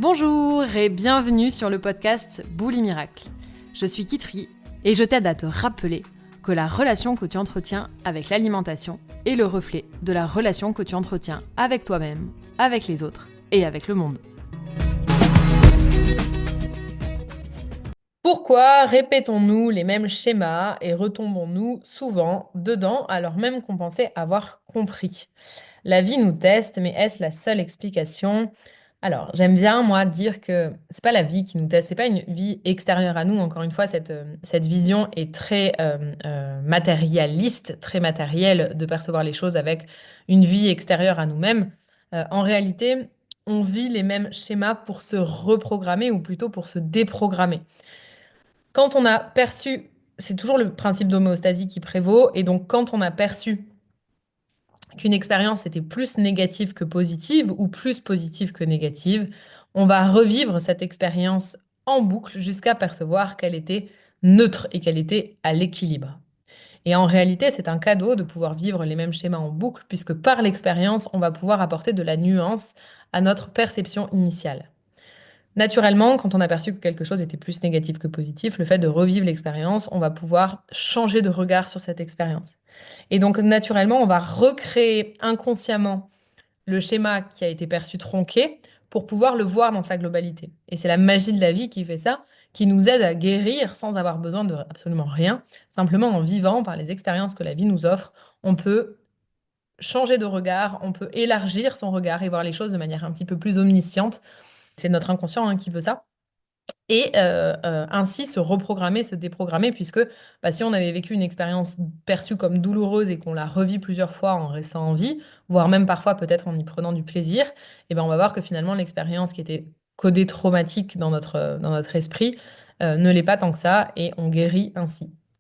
Bonjour et bienvenue sur le podcast Bouli Miracle. Je suis Kitri et je t'aide à te rappeler que la relation que tu entretiens avec l'alimentation est le reflet de la relation que tu entretiens avec toi-même, avec les autres et avec le monde. Pourquoi répétons-nous les mêmes schémas et retombons-nous souvent dedans alors même qu'on pensait avoir compris? La vie nous teste, mais est-ce la seule explication? Alors, j'aime bien, moi, dire que c'est pas la vie qui nous teste, c'est pas une vie extérieure à nous. Encore une fois, cette vision est très matérialiste, très matérielle de percevoir les choses avec une vie extérieure à nous-mêmes. En réalité, on vit les mêmes schémas pour se reprogrammer ou plutôt pour se déprogrammer. Quand on a perçu, c'est toujours le principe d'homéostasie qui prévaut, et donc quand on a perçu qu'une expérience était plus négative que positive ou plus positive que négative, on va revivre cette expérience en boucle jusqu'à percevoir qu'elle était neutre et qu'elle était à l'équilibre. Et en réalité, c'est un cadeau de pouvoir vivre les mêmes schémas en boucle, puisque par l'expérience, on va pouvoir apporter de la nuance à notre perception initiale. Naturellement, quand on a perçu que quelque chose était plus négatif que positif, le fait de revivre l'expérience, on va pouvoir changer de regard sur cette expérience. Et donc, naturellement, on va recréer inconsciemment le schéma qui a été perçu tronqué pour pouvoir le voir dans sa globalité. Et c'est la magie de la vie qui fait ça, qui nous aide à guérir sans avoir besoin de absolument rien. Simplement en vivant par les expériences que la vie nous offre, on peut changer de regard, on peut élargir son regard et voir les choses de manière un petit peu plus omnisciente. C'est notre inconscient qui veut ça. Et ainsi se reprogrammer, se déprogrammer, puisque si on avait vécu une expérience perçue comme douloureuse et qu'on la revit plusieurs fois en restant en vie, voire même parfois peut-être en y prenant du plaisir, et ben on va voir que finalement l'expérience qui était codée traumatique dans notre esprit ne l'est pas tant que ça, et on guérit ainsi.